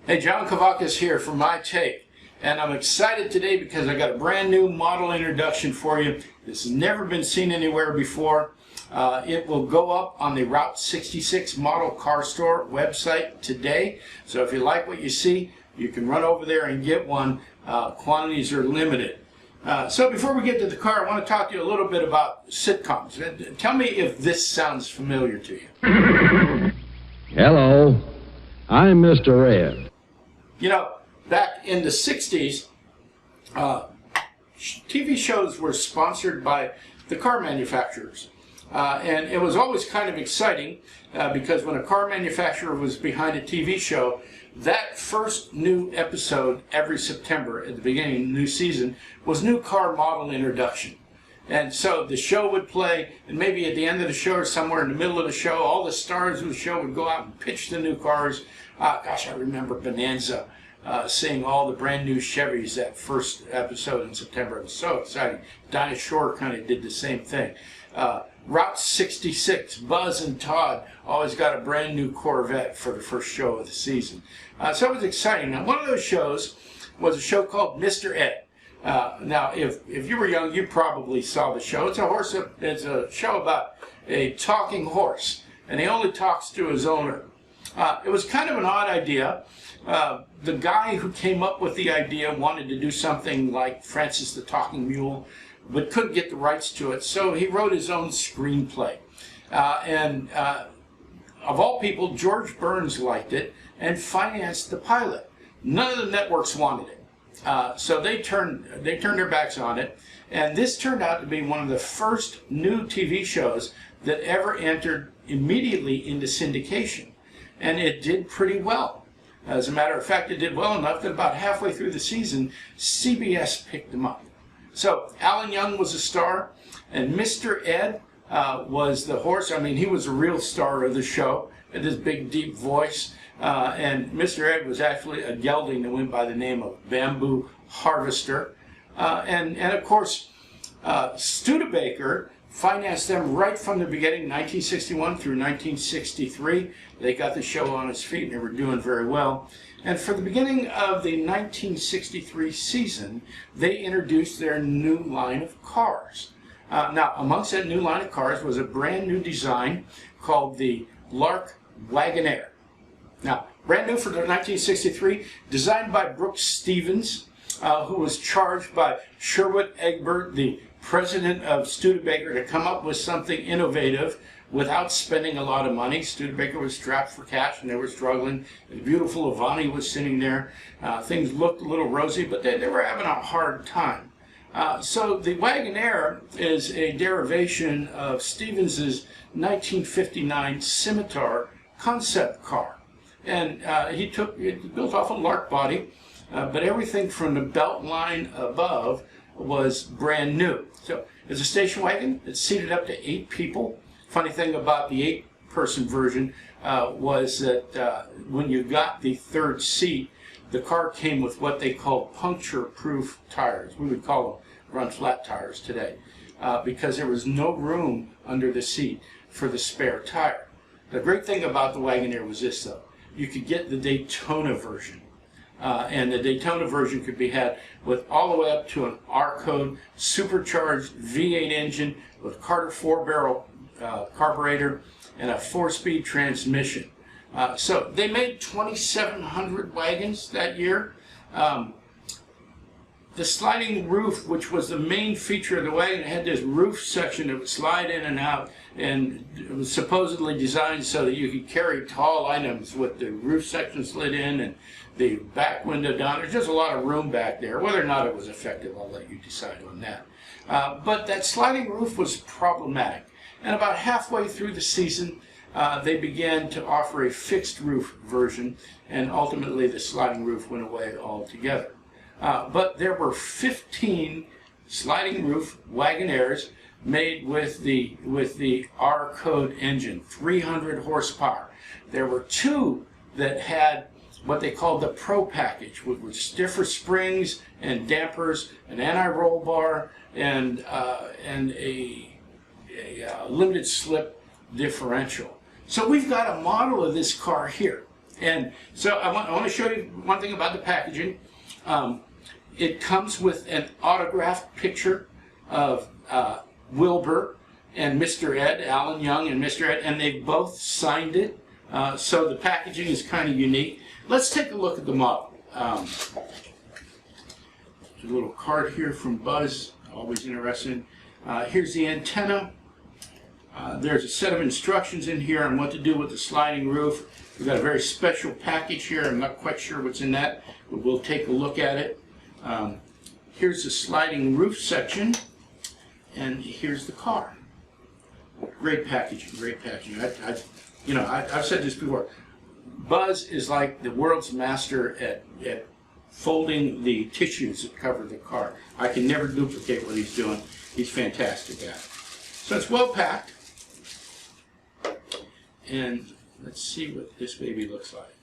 Hey, John Kavakis here for My Take, and I'm excited today because I got a brand new model introduction for you. This has never been seen anywhere before. It will go up on the Route 66 Model Car Store website today. So if you like what you see, you can run over there and get one. Quantities are limited. So before we get to the car, I want to talk to you a little bit about sitcoms. Tell me if this sounds familiar to you. Hello, I'm Mr. Ed. You know, back in the 60s, TV shows were sponsored by the car manufacturers. And it was always kind of exciting because when a car manufacturer was behind a TV show, that first new episode every September at the beginning of the new season was new car model introduction. And so the show would play, and maybe at the end of the show or somewhere in the middle of the show, all the stars of the show would go out and pitch the new cars. Gosh, I remember Bonanza, seeing all the brand new Chevys that first episode in September. It was so exciting. Dinah Shore kind of did the same thing. Route 66, Buzz and Todd always got a brand new Corvette for the first show of the season. So it was exciting. Now, one of those shows was a show called Mr. Ed. Now, if you were young, you probably saw the show. It's a show about a talking horse, and he only talks to his owner. It was kind of an odd idea. The guy who came up with the idea wanted to do something like Francis the Talking Mule, but couldn't get the rights to it, so he wrote his own screenplay. Of all people, George Burns liked it and financed the pilot. None of the networks wanted it, so they turned their backs on it, and this turned out to be one of the first new TV shows that ever entered immediately into syndication, and it did pretty well. As a matter of fact, it did well enough that about halfway through the season, CBS picked them up. So Alan Young was a star, and Mr. Ed was the horse. I mean, he was a real star of the show, with his big, deep voice. And Mr. Ed was actually a gelding that went by the name of Bamboo Harvester. And of course, Studebaker financed them right from the beginning, 1961 through 1963. They got the show on its feet and they were doing very well. And for the beginning of the 1963 season, they introduced their new line of cars. Now, amongst that new line of cars was a brand new design called the Lark Wagonaire. Now, brand new for 1963, designed by Brooks Stevens, who was charged by Sherwood Egbert, the president of Studebaker, to come up with something innovative without spending a lot of money. Studebaker was strapped for cash and they were struggling. The beautiful Avani was sitting there. Things looked a little rosy, but they were having a hard time. So the Wagonaire is a derivation of Stevens's 1959 Scimitar concept car. And it built off a Lark body, but everything from the belt line above was brand new. So it's a station wagon. It's seated up to 8 people. Funny thing about the 8-person version was that when you got the third seat, the car came with what they call puncture-proof tires. We would call them run-flat tires today because there was no room under the seat for the spare tire. The great thing about the Wagonaire was this, though. You could get the Daytona version. And the Daytona version could be had with all the way up to an R-code supercharged V8 engine with Carter 4-barrel carburetor and a 4-speed transmission. So they made 2,700 wagons that year. The sliding roof, which was the main feature of the wagon, had this roof section that would slide in and out, and it was supposedly designed so that you could carry tall items with the roof section slid in and the back window down. There's just a lot of room back there. Whether or not it was effective, I'll let you decide on that. But that sliding roof was problematic. And about halfway through the season, they began to offer a fixed roof version, and ultimately the sliding roof went away altogether. But there were 15 sliding roof Wagonaires made with the R-code engine, 300 horsepower. There were 2 that had what they called the Pro package, with stiffer springs and dampers, an anti-roll bar, and a limited slip differential. So we've got a model of this car here. And so I want to show you one thing about the packaging. It comes with an autographed picture of Wilbur and Mr. Ed, Alan Young and Mr. Ed, and they both signed it. So the packaging is kind of unique. Let's take a look at the model. There's a little card here from Buzz, always interesting. Here's the antenna. There's a set of instructions in here on what to do with the sliding roof. We've got a very special package here. I'm not quite sure what's in that, but we'll take a look at it. Here's the sliding roof section, and here's the car. Great packaging, great packaging. I've said this before. Buzz is like the world's master at folding the tissues that cover the car. I can never duplicate what he's doing. He's fantastic at it. So it's well packed. And let's see what this baby looks like.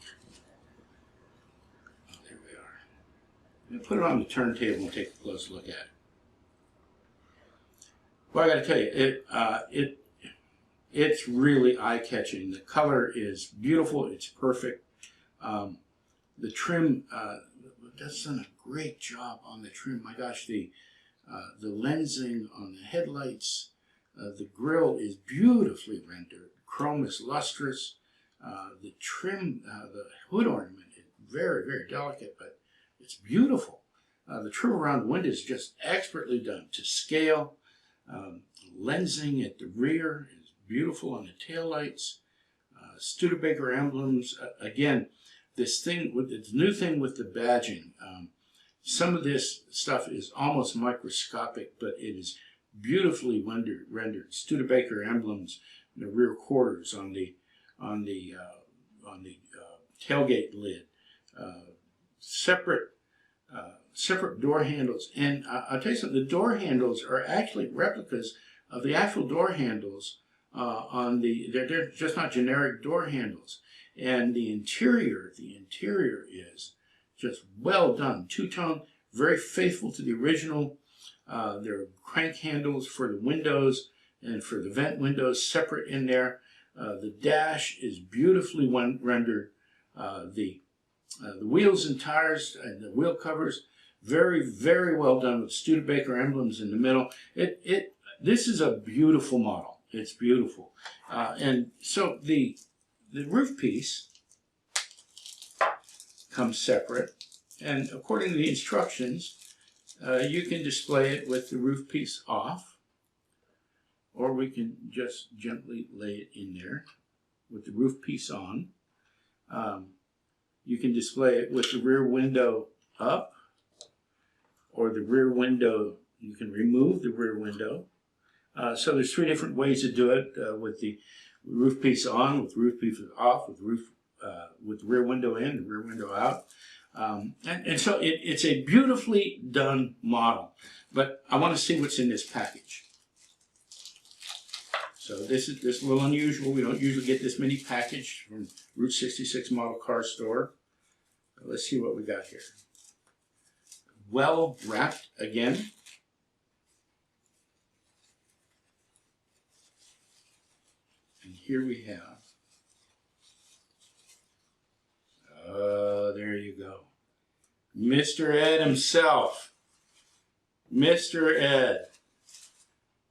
Oh, there we are. I'm going to put it on the turntable and take a close look at it. Well, I got to tell you, it's really eye-catching. The color is beautiful. It's perfect. The trim, that's done a great job on the trim. My gosh, the lensing on the headlights, the grille is beautifully rendered. Chrome is lustrous. The trim, the hood ornament is very, very delicate, but it's beautiful. The trim around the window is just expertly done to scale. Lensing at the rear is beautiful on the taillights. Studebaker emblems. Again, this new thing with the badging. Some of this stuff is almost microscopic, but it is beautifully rendered. Studebaker emblems in the rear quarters on the tailgate lid. Separate door handles, and I'll tell you something. The door handles are actually replicas of the actual door handles. They're just not generic door handles. And the interior is just well done. Two-tone, very faithful to the original. There are crank handles for the windows and for the vent windows separate in there. The dash is beautifully rendered. The wheels and tires and the wheel covers, very, very well done with Studebaker emblems in the middle. This is a beautiful model. It's beautiful. And so the roof piece comes separate, and according to the instructions, you can display it with the roof piece off, or we can just gently lay it in there with the roof piece on. You can display it with the rear window up, or the rear window, you can remove the rear window. So there's three different ways to do it, with the roof piece on, with roof piece off, with the rear window in, the rear window out. And so it's a beautifully done model. But I want to see what's in this package. So this is a little unusual. We don't usually get this many packaged from Route 66 Model Car Store. Let's see what we got here. Well wrapped again. And here we have, there you go, Mr. Ed himself. Mr. Ed.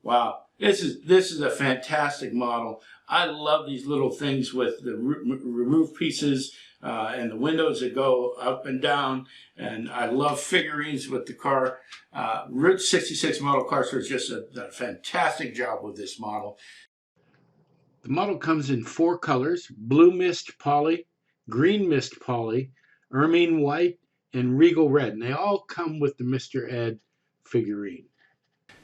Wow, this is a fantastic model. I love these little things with the roof pieces and the windows that go up and down, and I love figurines with the car. Route 66 Model Car Store has just done a fantastic job with this model. The model comes in 4 colors: blue mist poly, green mist poly, Ermine White, and Regal Red. And they all come with the Mr. Ed figurine.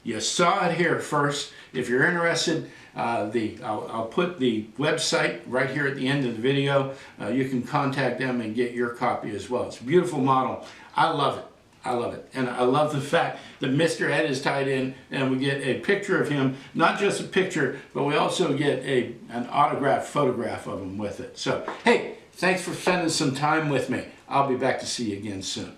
You saw it here first. If you're interested, I'll put the website right here at the end of the video. You can contact them and get your copy as well. It's a beautiful model. I love it. I love it. And I love the fact that Mr. Ed is tied in, and we get a picture of him. Not just a picture, but we also get an autographed photograph of him with it. So, hey, thanks for spending some time with me. I'll be back to see you again soon.